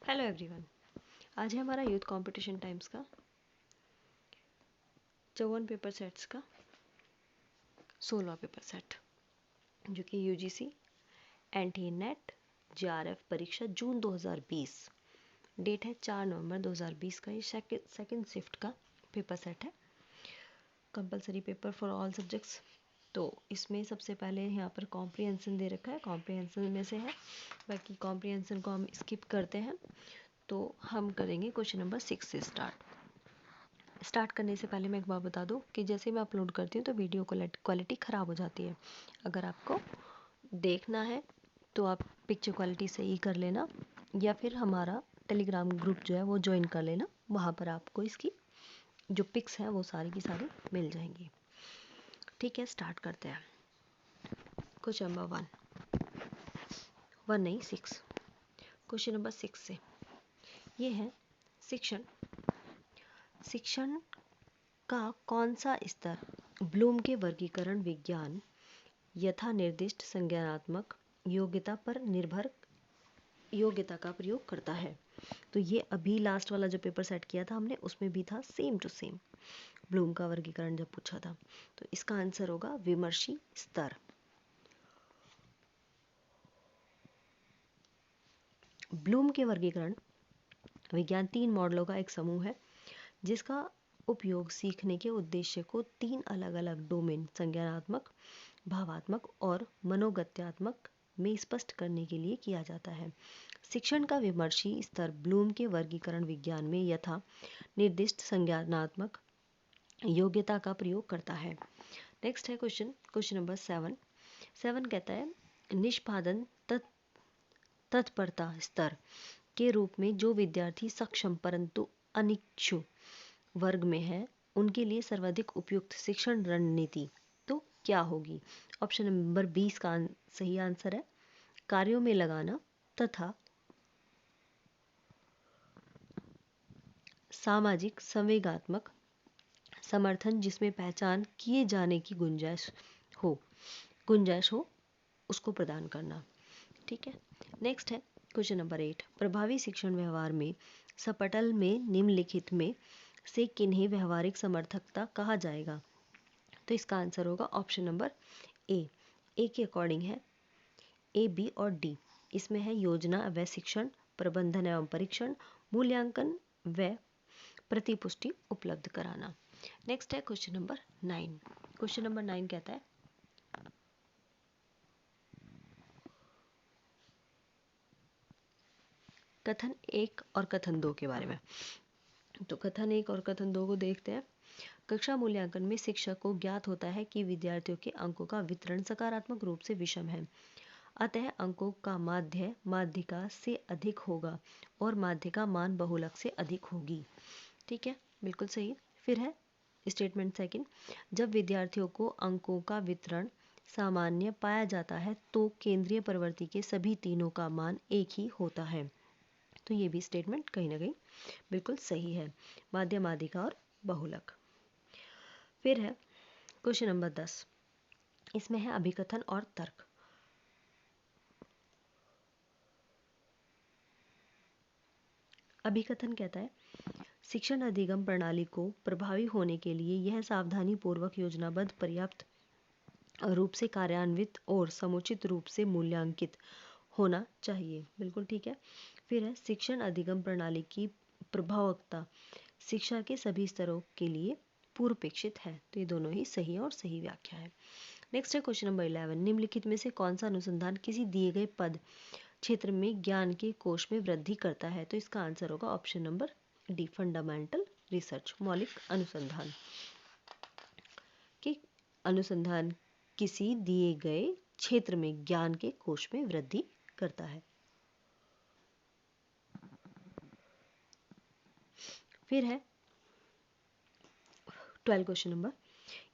Hello everyone. आज है हमारा यूथ कंपटीशन टाइम्स का 54 पेपर सेट्स का 16वां पेपर सेट, जो कि यूजीसी एनटीए नेट जेआरएफ परीक्षा जून 2020, डेट है 4 नवंबर 2020 का। ये सेकंड शिफ्ट का पेपर सेट है, compulsory paper for all subjects. तो इसमें सबसे पहले यहाँ पर कॉम्प्रिहेंशन दे रखा है, कॉम्प्रिहेंशन में से है, बाकी कॉम्प्रिहेंशन को हम स्किप करते हैं। तो हम करेंगे क्वेश्चन नंबर 6 से स्टार्ट करने से पहले मैं एक बात बता दूं कि जैसे मैं अपलोड करती हूँ तो वीडियो क्वालिटी ख़राब हो जाती है। अगर आपको देखना है तो आप पिक्चर क्वालिटी सही कर लेना, या फिर हमारा टेलीग्राम ग्रुप जो है वो ज्वाइन कर लेना। वहाँ पर आपको इसकी जो पिक्स हैं वो सारी की सारी मिल जाएंगी। ठीक है, स्टार्ट करते हैं। क्वेश्चन नंबर 1 नहीं 6, क्वेश्चन नंबर 6 से ये है, शिक्षण का कौन सा स्तर ब्लूम के वर्गीकरण विज्ञान यथा निर्दिष्ट संज्ञानात्मक योग्यता का प्रयोग करता है। तो ये अभी लास्ट वाला जो पेपर सेट किया था हमने, उसमें भी था सेम टू सेम ब्लूम का वर्गीकरण जब पूछा था। तो इसका आंसर होगा विमर्शी स्तर। ब्लूम के वर्गीकरण विज्ञान 3 मॉडलों का एक समूह है जिसका उपयोग सीखने के उद्देश्य को 3 अलग अलग डोमेन संज्ञानात्मक, भावात्मक और मनोगत्यात्मक में स्पष्ट करने के लिए किया जाता है। शिक्षण का विमर्शी स्तर ब्लूम के वर्गीकरण विज्ञान में यथा निर्दिष्ट संज्ञानात्मक योग्यता का प्रयोग करता है। नेक्स्ट है क्वेश्चन नंबर 7 कहता है, निष्पादन तत्परता स्तर के रूप में जो विद्यार्थी सक्षम परंतु अनिच्छु वर्ग में है उनके लिए सर्वाधिक उपयुक्त शिक्षण रणनीति तो क्या होगी? ऑप्शन नंबर 20 का सही आंसर है कार्यों में लगाना तथा सामाजिक संवेगात्मक समर्थन जिसमें पहचान किए जाने की गुंजाइश हो उसको प्रदान करना। ठीक है, नेक्स्ट है क्वेश्चन नंबर 8, प्रभावी शिक्षण व्यवहार में सपटल में निम्नलिखित में से किन्हें व्यवहारिक समर्थकता कहा जाएगा? तो इसका आंसर होगा ऑप्शन नंबर ए के अकॉर्डिंग है ए, बी और डी। इसमें है योजना व शिक्षण, प्रबंधन एवं परीक्षण, मूल्यांकन व प्रतिपुष्टि उपलब्ध कराना। नेक्स्ट है क्वेश्चन नंबर 9। क्वेश्चन नंबर 9 कहता है, कथन 1 और कथन 2 के बारे में। तो कथन 1 और कथन 2 को देखते हैं। कक्षा मूल्यांकन में शिक्षक को ज्ञात होता है कि विद्यार्थियों के अंकों का वितरण सकारात्मक रूप से विषम है, अतः अंकों का माध्यिका से अधिक होगा और माध्यिका मान बहुलक से अधिक होगी। ठीक है, बिल्कुल सही। फिर है स्टेटमेंट सेकंड, जब विद्यार्थियों को अंकों का वितरण सामान्य पाया जाता है तो केंद्रीय प्रवृत्ति के सभी तीनों का मान एक ही होता है। तो ये भी स्टेटमेंट कहीं ना कहीं बिल्कुल सही है, माध्य, माध्यिका और बहुलक। फिर है क्वेश्चन नंबर 10, इसमें है अभिकथन और तर्क। अभिकथन कहता है, शिक्षण अधिगम प्रणाली को प्रभावी होने के लिए यह सावधानी पूर्वक योजनाबद्ध, पर्याप्त रूप से कार्यान्वित और समुचित रूप से मूल्यांकित होना चाहिए। बिल्कुल ठीक है। फिर है शिक्षण अधिगम प्रणाली की प्रभावकता शिक्षा के सभी स्तरों के लिए पूर्वापेक्षित है। तो ये दोनों ही सही और सही व्याख्या है। नेक्स्ट है क्वेश्चन नंबर 11, निम्नलिखित में से कौन सा अनुसंधान किसी दिए गए पद क्षेत्र में ज्ञान के कोश में वृद्धि करता है? तो इसका आंसर होगा option number D, fundamental research, मौलिक अनुसंधान। कि अनुसंधान किसी दिए गए क्षेत्र में ज्ञान के कोश में वृद्धि करता है। फिर है 12 क्वेश्चन नंबर,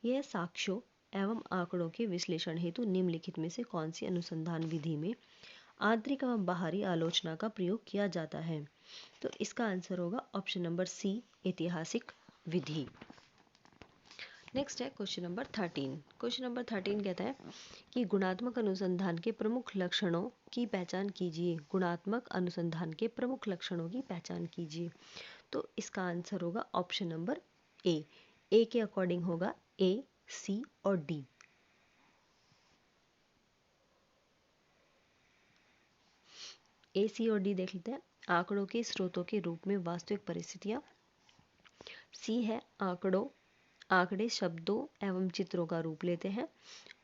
यह साक्ष्यों एवं आंकड़ों के विश्लेषण हेतु निम्नलिखित में से कौन सी अनुसंधान विधि में आंतरिक एवं बाहरी आलोचना का प्रयोग किया जाता है? तो इसका आंसर होगा ऑप्शन नंबर सी, ऐतिहासिक विधि। नेक्स्ट है क्वेश्चन नंबर 13। क्वेश्चन नंबर 13 कहता है कि गुणात्मक अनुसंधान के प्रमुख लक्षणों की पहचान कीजिए। गुणात्मक अनुसंधान के प्रमुख लक्षणों की पहचान कीजिए। तो इसका आंसर होगा ऑप्शन नंबर ए। ए के अकॉर्डिंग होगा ए, सी और डी। ए, सी और डी देख लेते हैं। आंकड़ों के स्रोतों के रूप में वास्तविक परिस्थितियां। सी है आंकड़े शब्दों एवं चित्रों का रूप लेते हैं।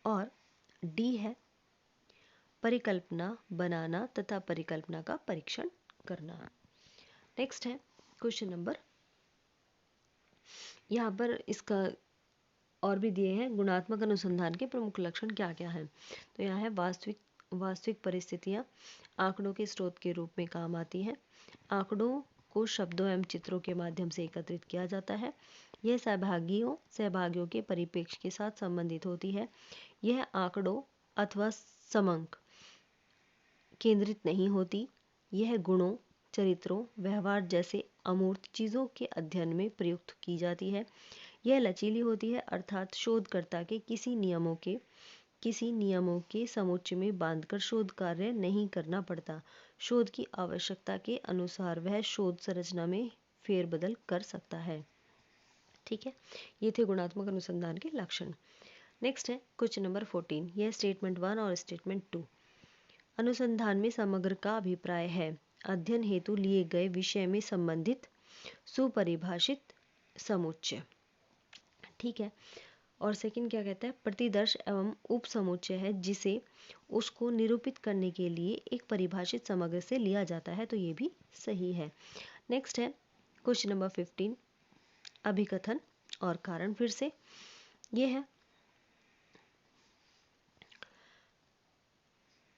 और डी है परिकल्पना बनाना तथा परिकल्पना का परीक्षण करना। नेक्स्ट है क्वेश्चन नंबर, यहाँ पर इसका और भी दिए हैं गुणात्मक अनुसंधान के प्रमुख लक्षण क्या क्या हैं। तो यहाँ है वास्तविक परिस्थितियाँ आंकड़ों के स्रोत के रूप में काम आती हैं। आंकड़ों को शब्दों एवं चित्रों के माध्यम से एकत्रित किया जाता है। यह सहभागियों के परिप्रेक्ष्य के साथ संबंधित होती है। यह आंकड़ों अथवा समंक केंद्रित नहीं होती। यह गुणों, चरित्रों, व्यवहार जैसे अमूर्त चीज़ों के अध्ययन में प्रयुक्त की जाती है। यह लचीली होती है, अर्थात शोधकर्ता के किसी नियमों के समुच्चय में बांधकर शोध कार्य नहीं करना पड़ता। शोध की आवश्यकता के अनुसार वह शोध संरचना में फेरबदल कर सकता है। ठीक है, ये थे गुणात्मक अनुसंधान के लक्षण। नेक्स्ट है क्वेश्चन नंबर 14। यह स्टेटमेंट 1 और स्टेटमेंट 2। अनुसंधान में समग्र का अभिप्राय है अध्ययन हेतु लिए गए विषय में संबंधित सुपरिभाषित समुच्चय। ठीक है, और सेकंड क्या कहता है, प्रतिदर्श एवं उप समुच्चय है जिसे उसको निरूपित करने के लिए एक परिभाषित समग्र से लिया जाता है। तो ये भी सही है। नेक्स्ट है क्वेश्चन नंबर 15। अभिकथन और कारण फिर से ये है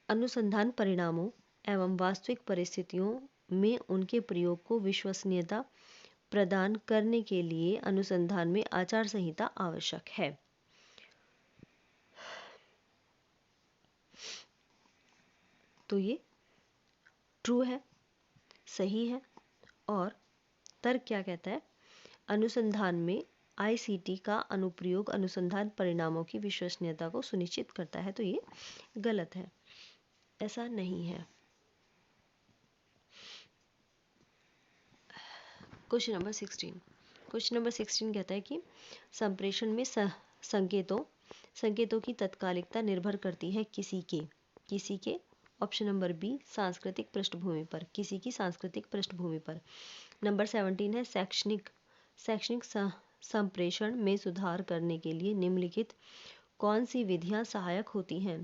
अनुसंधान परिणामों एवं वास्तविक परिस्थितियों में उनके प्रयोग को विश्वसनीयता प्रदान करने के लिए अनुसंधान में आचार संहिता आवश्यक है। तो ये ट्रू है, सही है। और तर्क क्या कहता है, अनुसंधान में आईसीटी का अनुप्रयोग अनुसंधान परिणामों की विश्वसनीयता को सुनिश्चित करता है। तो ये गलत है, ऐसा नहीं है। Question number 16। क्वेश्चन नंबर 16 कहता है कि संप्रेषण में संकेतों की तत्कालिकता निर्भर करती है किसी के ऑप्शन नंबर बी सांस्कृतिक पृष्ठभूमि पर, किसी की सांस्कृतिक पृष्ठभूमि पर। नंबर 17 है शैक्षणिक संप्रेषण में सुधार करने के लिए निम्नलिखित कौन सी विधियां सहायक होती हैं।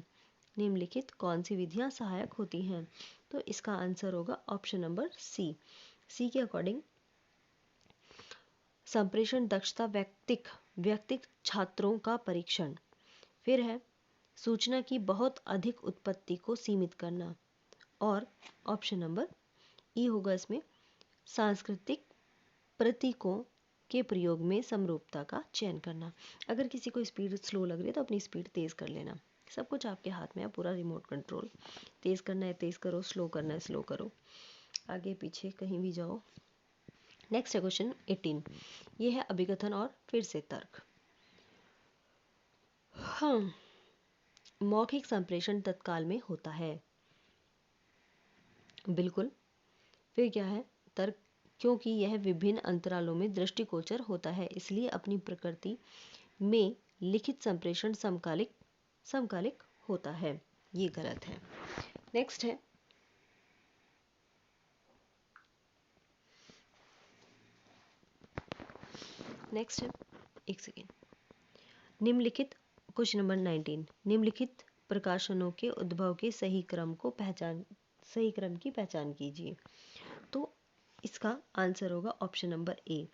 निम्नलिखित कौन सी विधियां सहायक होती हैं। तो इसका आंसर होगा ऑप्शन नंबर सी के अकॉर्डिंग संप्रेषण दक्षता व्यक्तिक छात्रों का परीक्षण। फिर है सूचना की बहुत अधिक उत्पत्ति को सीमित करना। और ऑप्शन नंबर ई होगा इसमें सांस्कृतिक प्रतीकों के प्रयोग में समरूपता का चयन करना। अगर किसी को स्पीड स्लो लग रही है तो अपनी स्पीड तेज़ कर लेना। सब कुछ आपके हाथ में है, पूरा रिमोट कंट्रोल। तेज़ करना है तेज़ करो, स्लो करना है स्लो करो, आगे पीछे कहीं भी जाओ। नेक्स्ट है क्वेश्चन 18। ये है अभिकथन और फिर से तर्क। हाँ, मौखिक संप्रेषण तत्काल में होता है, बिल्कुल। फिर क्या है तर्क, क्योंकि यह विभिन्न अंतरालों में दृष्टिगोचर होता है इसलिए अपनी प्रकृति में लिखित संप्रेषण समकालिक होता है। ये गलत है। नेक्स्ट है एक सेकेंड। निम्नलिखित क्वेश्चन नंबर 19। निम्नलिखित प्रकाशनों के उद्भव के सही क्रम की पहचान कीजिए। तो इसका आंसर होगा option number A.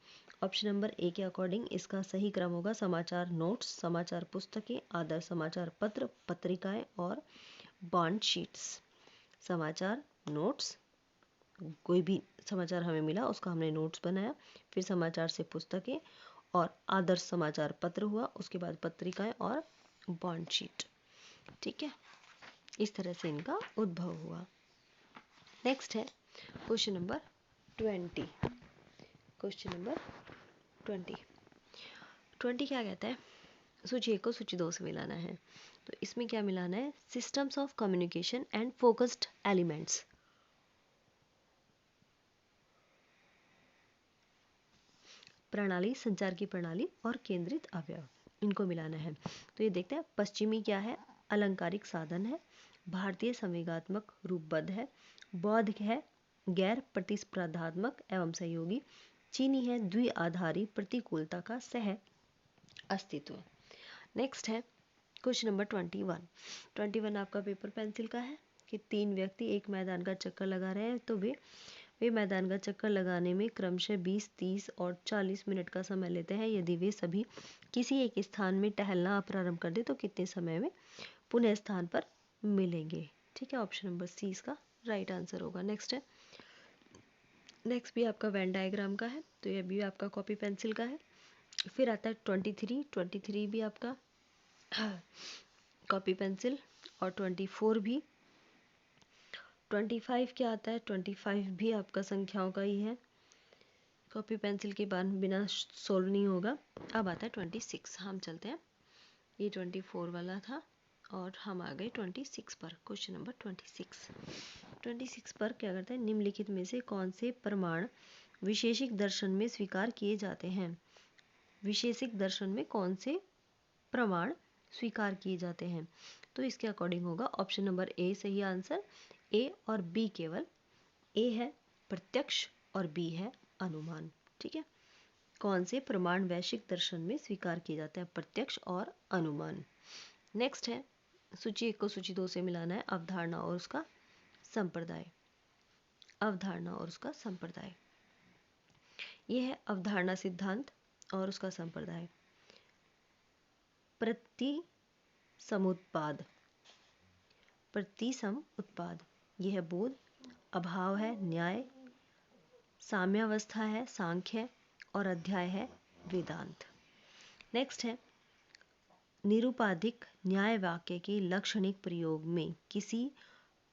Option number A के अकॉर्डिंग इसका सही क्रम होगा समाचार नोट्स, समाचार पुस्तकें, आदर्श समाचार पत्र, पत्रिकाएं और बॉन्ड शीट्स। समाचार नोट्स, कोई भी समाचार हमें मिला उसका हमने नोट्स बनाया, फिर समाचार से पुस्तकें और आदर्श समाचार पत्र हुआ, उसके बाद पत्रिकाएं और बॉन्ड शीट। ठीक है, इस तरह से इनका उद्भव हुआ। नेक्स्ट है क्वेश्चन नंबर 20। Question number 20। 20 क्या कहता है, सूची 1 को सूची 2 से मिलाना है। तो इसमें क्या मिलाना है, systems of communication and focused elements, प्रणाली, संचार की प्रणाली और केंद्रित अवयव, इनको मिलाना है। तो ये देखते हैं, पश्चिमी क्या है, अलंकारिक साधन है, भारतीय संवेगात्मक रूपबद्ध है, बौद्ध है गैर प्रतिस्पर्धात्मक एवं सहयोगी, चीनी है द्विआधारी प्रतिकूलता का सह अस्तित्व। नेक्स्ट है क्वेश्चन नंबर 21 आपका पेपर पेंसिल का है कि 3 व्यक्ति एक मैदान का चक्कर लगा रहे हैं, तो वे मैदान का चक्कर लगाने में क्रमशः 20, 30 और 40 मिनट का समय लेते हैं। यदि वे सभी किसी एक स्थान में टहलना प्रारंभ कर दे तो कितने समय में पुनः स्थान पर मिलेंगे। ठीक है, ऑप्शन नंबर सी इसका राइट आंसर होगा। नेक्स्ट भी आपका वेन डायग्राम का है, तो यह भी आपका कॉपी पेंसिल का है। फिर आता है 23 भी आपका कॉपी पेंसिल, और 24 भी। 25 क्या आता है, 25 भी आपका संख्याओं का ही है, कॉपी पेंसिल के बाद बिना सोल्व नहीं होगा। अब आता है 26, हम चलते हैं, ये 24 वाला था और हम आ गए 26 पर। क्वेश्चन नंबर 26 पर क्या करते हैं, निम्नलिखित में से कौन से प्रमाण विशेषिक दर्शन में स्वीकार किए जाते हैं। विशेषिक दर्शन में कौन से प्रमाण स्वीकार किए जाते हैं, तो इसके अकॉर्डिंग होगा ऑप्शन नंबर ए सही आंसर। ए और बी केवल, ए है प्रत्यक्ष और बी है अनुमान। ठीक है, कौन से प्रमाण वैश्विक दर्शन में स्वीकार किए जाते हैं, प्रत्यक्ष और अनुमान। नेक्स्ट है सूची 1 को सूची 2 से मिलाना है, अवधारणा और उसका संप्रदाय। अवधारणा और उसका संप्रदाय, ये है अवधारणा सिद्धांत और उसका संप्रदाय। प्रतिसमुत्पाद, ये है बोध, अभाव है न्याय, साम्यावस्था है सांख्य और अध्याय है वेदांत। नेक्स्ट है निरुपाधिक न्याय वाक्य के लक्षणिक प्रयोग में किसी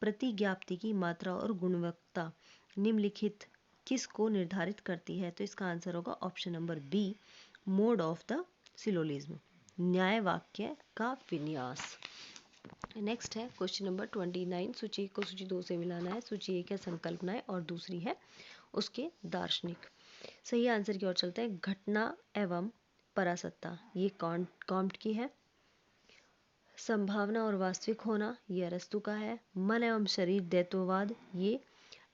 प्रतिज्ञाप्ति की मात्रा और गुणवत्ता निम्नलिखित किस को निर्धारित करती है, तो इसका आंसर होगा option number B, mode of the syllogism, न्याय वाक्य का विन्यास। नेक्स्ट है क्वेश्चन नंबर 29, सूची 1 को सूची 2 से मिलाना है। सूची 1 है संकल्पनाएं और दूसरी है उसके दार्शनिक। सही आंसर की ओर चलते हैं, घटना एवं परासत्ता, ये कॉम्ट की है। संभावना और वास्तविक होना, ये अरस्तु का है। मन एवं शरीर द्वैतवाद, ये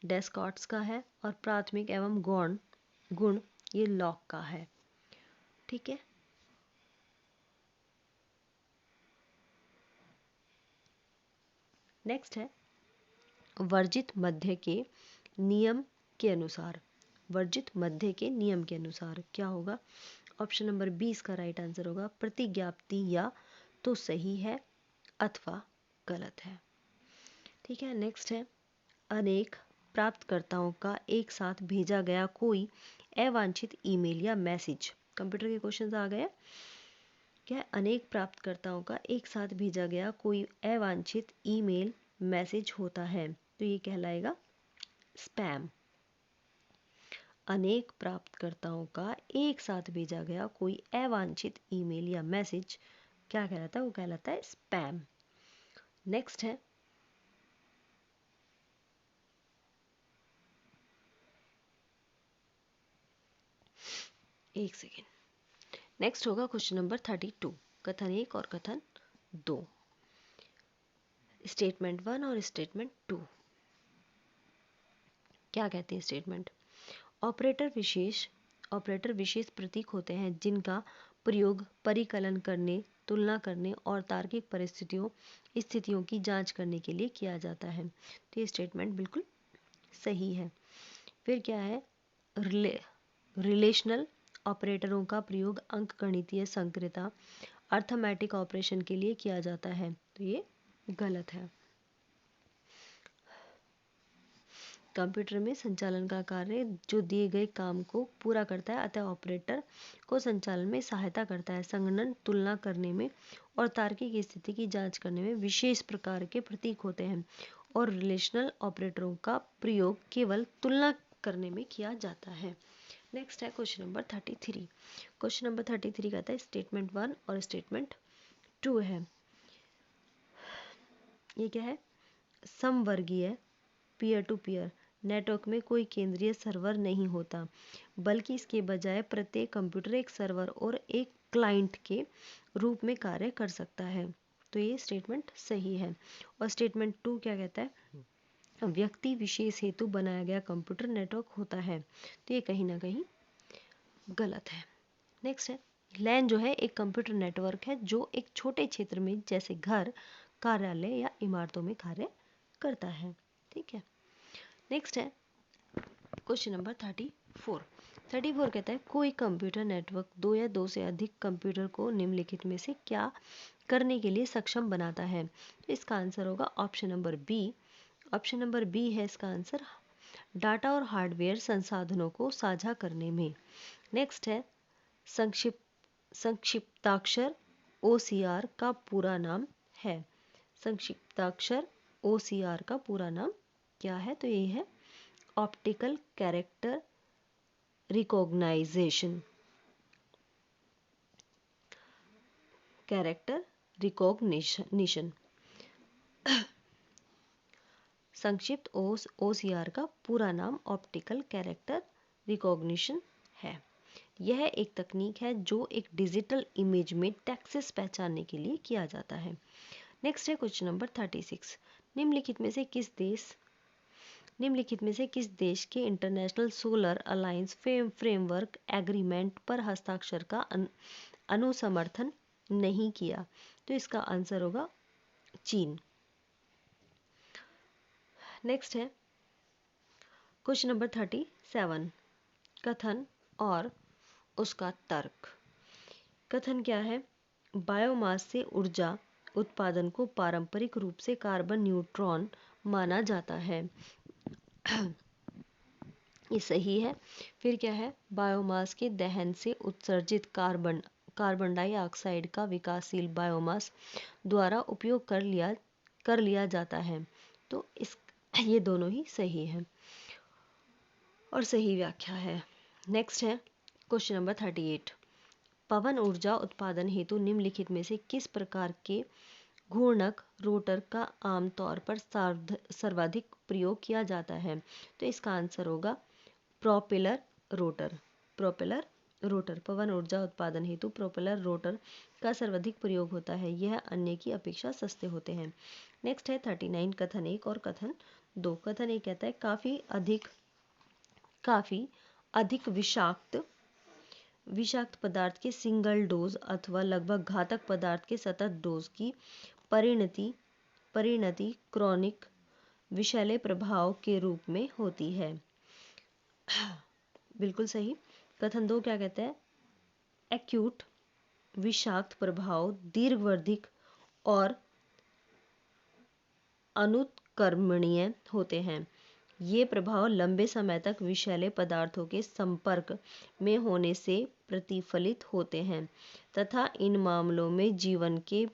डेस्कार्ट्स का है। और प्राथमिक एवं गौण गुण, ये लॉक का है। ठीक है, नेक्स्ट है वर्जित मध्य के नियम के अनुसार, वर्जित मध्य के नियम के अनुसार क्या होगा, ऑप्शन नंबर 20 का राइट आंसर होगा, प्रतिज्ञाप्ति या तो सही है अथवा गलत है। ठीक है, नेक्स्ट है अनेक प्राप्तकर्ताओं का एक साथ भेजा गया कोई अवांछित ईमेल या मैसेज, कंप्यूटर के क्वेश्चंस आ गए। क्या अनेक प्राप्तकर्ताओं का एक साथ भेजा गया कोई अवांछित ईमेल मैसेज होता है, तो ये कहलाएगा स्पैम। अनेक प्राप्तकर्ताओं का एक साथ भेजा गया कोई अवांछित ईमेल या मैसेज क्या कहलाता है, वो कहलाता है स्पैम। नेक्स्ट है एक सेकेंड, नेक्स्ट होगा क्वेश्चन नंबर 32, कथन 1 और कथन 2, स्टेटमेंट 1 और स्टेटमेंट 2। क्या कहते हैं स्टेटमेंट, ऑपरेटर विशेष प्रतीक होते हैं जिनका प्रयोग परिकलन करने, तुलना करने और तार्किक स्थितियों की जांच करने के लिए किया जाता है। तो ये स्टेटमेंट बिल्कुल सही है। फिर क्या है, रिलेशनल ऑपरेटरों का प्रयोग अंकगणितीय संक्रियता अर्थमेटिक ऑपरेशन के लिए किया जाता है, तो ये गलत है। कंप्यूटर में संचालन का कार्य जो दिए गए काम को पूरा करता है, अतः ऑपरेटर को संचालन में सहायता करता है। संगणन तुलना करने में और तार्किक स्थिति की जांच करने में विशेष प्रकार के प्रतीक होते हैं और रिलेशनल ऑपरेटरों का प्रयोग केवल तुलना करने में किया जाता है। नेक्स्ट है क्वेश्चन नंबर 33। क्वेश्चन नंबर 33 कहता है स्टेटमेंट 1 और स्टेटमेंट 2 है। ये क्या है? समवर्गीय पीयर टू पीयर नेटवर्क में कोई केंद्रीय सर्वर नहीं होता, बल्कि इसके बजाय प्रत्येक कंप्यूटर एक सर्वर और एक क्लाइंट के रूप में कार्य कर सकता है। तो ये स्टेटमेंट सही है। और स्टेटमेंट 2 क्या कहता है? व्यक्ति विशेष हेतु बनाया गया कंप्यूटर नेटवर्क होता है। तो ये कहीं ना कहीं गलत है। नेक्स्ट है लैन जो है एक कंप्यूटर नेटवर्क है जो एक छोटे क्षेत्र में जैसे घर, कार्यालय या इमारतों में कार्य करता है। ठीक है। नेक्स्ट है क्वेश्चन नंबर 34। 34 कहता है कोई कंप्यूटर नेटवर्क दो या दो से अधिक कंप्यूटर को निम्नलिखित में से क्या करने के लिए सक्षम बनाता है? तो इसका आंसर होगा option number B. Option number B है इसका आंसर, डाटा और हार्डवेयर संसाधनों को साझा करने में। नेक्स्ट है संक्षिप्ताक्षर OCR का पूरा नाम है। संक्षिप्ताक्षर OCR का पूरा नाम क्या है? तो ये है optical character recognition. Character recognition संक्षिप्त OCR का पूरा नाम ऑप्टिकल कैरेक्टर रिकॉग्निशन है। यह एक तकनीक है जो एक डिजिटल इमेज में टेक्स्ट पहचानने के लिए किया जाता है। नेक्स्ट है क्वेश्चन नंबर 36। निम्नलिखित में से किस देश के international solar alliance framework agreement पर हस्ताक्षर का अनुसमर्थन नहीं किया? तो इसका आंसर होगा चीन। नेक्स्ट है क्वेश्चन नंबर 37। कथन और उसका तर्क। कथन क्या है? बायोमास से ऊर्जा उत्पादन को पारंपरिक रूप से कार्बन न्यूट्रॉन माना जाता है। ये सही है। फिर क्या है? बायोमास के दहन से उत्सर्जित कार्बन डाइऑक्साइड का विकासशील बायोमास द्वारा उपयोग कर लिया जाता है। तो ये दोनों ही सही है और सही व्याख्या है। नेक्स्ट है क्वेश्चन नंबर 38। पवन ऊर्जा उत्पादन हेतु निम्नलिखित में से किस प्रकार के घूर्णक रोटर का आमतौर पर सर्वाधिक प्रयोग किया जाता है? तो इसका आंसर होगा प्रोपेलर रोटर। पवन ऊर्जा उत्पादन हेतु प्रोपेलर रोटर का सर्वाधिक प्रयोग होता है। यह अन्य की अपेक्षा सस्ते होते हैं। नेक्स्ट है 39। कथन 1 और कथन 2। कथन 1 कहता है काफी अधिक विषाक्त पदार्थ के सिंगल डोज अथवा लगभग घातक पदार्थ के सतत डोज की परिणति क्रॉनिक विषैले प्रभाव के रूप में होती है। बिल्कुल सही। कथन 2 क्या कहता है? एक्यूट विषाक्त प्रभाव दीर्घावधिक और अनुत्क्रमणीय होते हैं। ये प्रभाव लंबे समय तक विषैले पदार्थों के संपर्क में होने से प्रतिफलित होते हैं तथा इन मामलों में जीवन के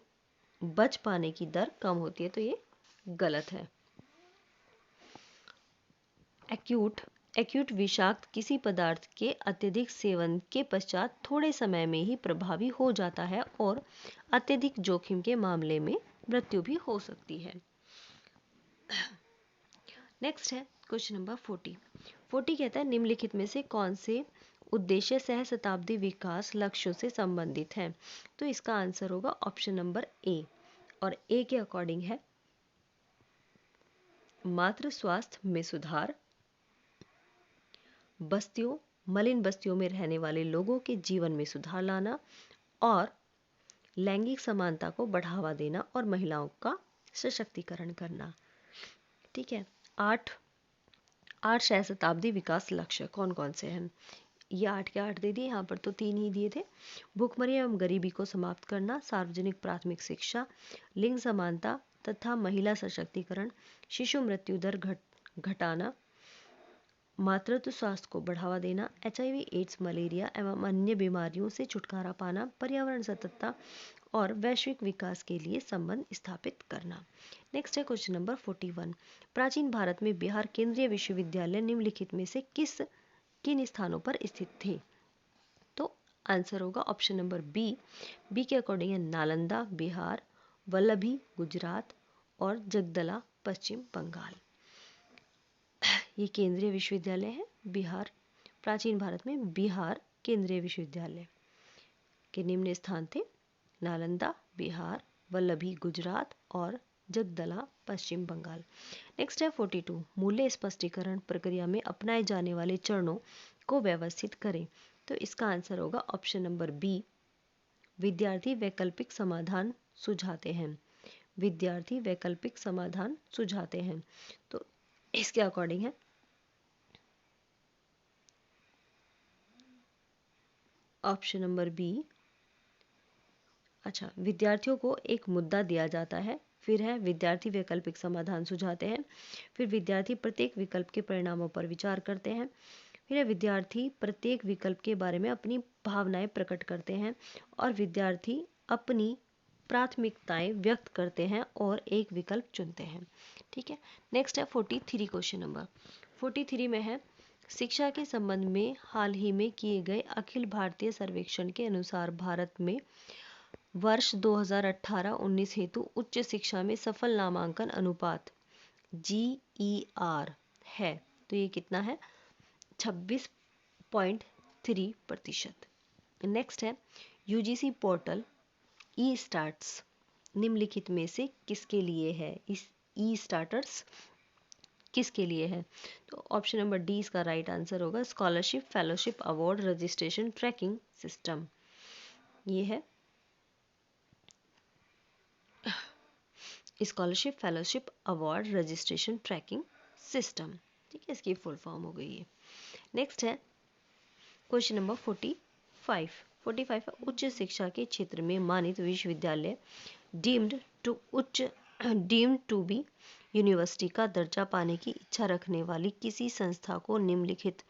बच पाने की दर कम होती है। तो ये गलत है। एक्यूट विषाक्त किसी पदार्थ के अत्यधिक सेवन के पश्चात थोड़े समय में ही प्रभावी हो जाता है और अत्यधिक जोखिम के मामले में मृत्यु भी हो सकती है। नेक्स्ट है क्वेश्चन नंबर 40। 40 कहता है निम्नलिखित में से कौन से उद्देश्य सहस्त्राब्दी विकास लक्ष्यों से संबंधित है? तो इसका आंसर होगा ऑप्शन नंबर ए। और ए के अकॉर्डिंग है मातृ स्वास्थ्य में सुधार, मलिन बस्तियों में रहने वाले लोगों के जीवन में सुधार लाना और लैंगिक समानता को बढ़ावा देना और महिलाओं का सशक्तिकरण करना। ठीक है। 8 सहस्त्राब्दी विकास लक्ष्य कौन कौन से हैं? ये 8 के 8 दे दिए, यहाँ पर तो 3 ही दिए थे। भूखमरी एवं गरीबी को समाप्त करना, सार्वजनिक प्राथमिक शिक्षा, लिंग समानता तथा महिला सशक्तिकरण, शिशु मृत्यु दर घटाना, मातृत्व स्वास्थ्य को बढ़ावा देना, HIV एड्स मलेरिया एवं अन्य बीमारियों से छुटकारा पाना, पर्यावरण सततता और वैश्विक विकास के लिए संबंध स्थापित करना। नेक्स्ट है क्वेश्चन नंबर 41। प्राचीन भारत में बिहार केंद्रीय विश्वविद्यालय निम्नलिखित में से किस किन स्थानों पर स्थित थे? तो आंसर होगा ऑप्शन नंबर बी। बी के अकॉर्डिंग है नालंदा बिहार, वल्लभी गुजरात और जगदला पश्चिम बंगाल। ये केंद्रीय विश्वविद्यालय है बिहार, प्राचीन भारत में बिहार केंद्रीय विश्वविद्यालय के निम्न स्थान थे नालंदा बिहार, वल्लभी गुजरात और जगदला पश्चिम बंगाल। नेक्स्ट है 42। मूल्य स्पष्टीकरण प्रक्रिया में अपनाए जाने वाले चरणों को व्यवस्थित करें। तो इसका आंसर होगा ऑप्शन नंबर बी। विद्यार्थी वैकल्पिक समाधान सुझाते हैं। विद्यार्थी वैकल्पिक समाधान सुझाते हैं। तो इसके अकॉर्डिंग है ऑप्शन नंबर बी। अच्छा, विद्यार्थियों को एक मुद्दा दिया जाता है, फिर है विद्यार्थी वैकल्पिक समाधान सुझाते हैं, फिर विद्यार्थी प्रत्येक विकल्प के परिणामों पर विचार करते हैं, फिर है विद्यार्थी प्रत्येक विकल्प के बारे में अपनी भावनाएं प्रकट करते हैं, और विद्यार्थी अपनी प्राथमिकताएं व्यक्त करते हैं और एक विकल्प चुनते हैं। ठीक है। नेक्स्ट है 43 क्वेश्चन नंबर 43 में है शिक्षा के संबंध में हाल ही में किए गए अखिल भारतीय सर्वेक्षण के अनुसार भारत में वर्ष 2018-19 हेतु उच्च शिक्षा में सफल नामांकन अनुपात GER है। तो ये कितना है? 26.3%। नेक्स्ट है यूजीसी पोर्टल ई स्टार्ट्स निम्नलिखित में से किसके लिए है? इस ई स्टार्टर्स किसके लिए है? तो ऑप्शन नंबर डी इसका राइट आंसर होगा। Scholarship, fellowship, award, registration, tracking system. ये है scholarship, fellowship, award, registration, tracking system. ठीक है, इसकी फुल फॉर्म हो गई है। नेक्स्ट है क्वेश्चन नंबर 45। 45 है उच्च शिक्षा के क्षेत्र में मानित विश्वविद्यालय डीम्ड टू बी यूनिवर्सिटी का दर्जा पाने की इच्छा रखने वाली किसी संस्था को निम्नलिखित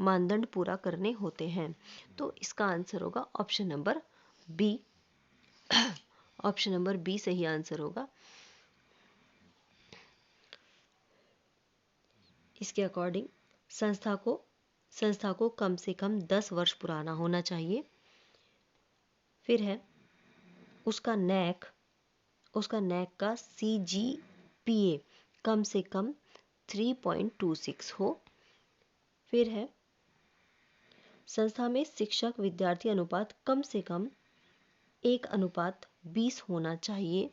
मानदंड पूरा करने होते हैं। तो इसका आंसर होगा option number B. Option number B सही आंसर होगा। इसके अकॉर्डिंग संस्था को कम से कम 10 वर्ष पुराना होना चाहिए। फिर है उसका नैक का CGPA कम से कम 3.26 हो। फिर है संस्था में शिक्षक विद्यार्थी अनुपात कम से कम 1:20 होना चाहिए।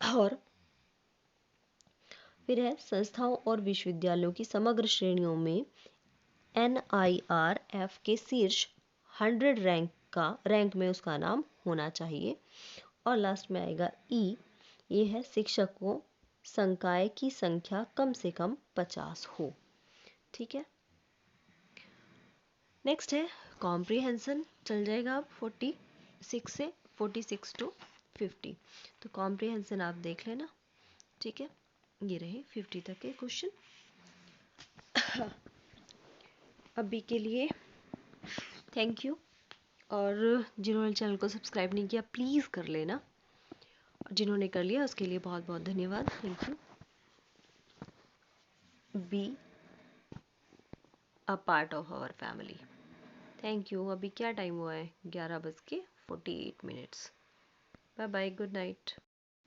और फिर है संस्थाओं और विश्वविद्यालयों की समग्र श्रेणियों में NIRF के शीर्ष 100 रैंक में उसका नाम होना चाहिए। और लास्ट में आएगा ई। ये है शिक्षकों संकाय की संख्या कम से कम 50 हो। ठीक है। नेक्स्ट है कॉम्प्रिहेंशन। चल जाएगा अब 46 से 46 टू 50। तो कॉम्प्रिहेंशन आप देख लेना। ठीक है, ये रहे 50 तक के क्वेश्चन। अभी के लिए थैंक यू। और जिन्होंने चैनल को सब्सक्राइब नहीं किया प्लीज़ कर लेना, और जिन्होंने कर लिया उसके लिए बहुत बहुत धन्यवाद। Thank you. Be a part of our family. Thank you. अभी क्या टाइम हुआ है? 11:48। Bye bye, good night.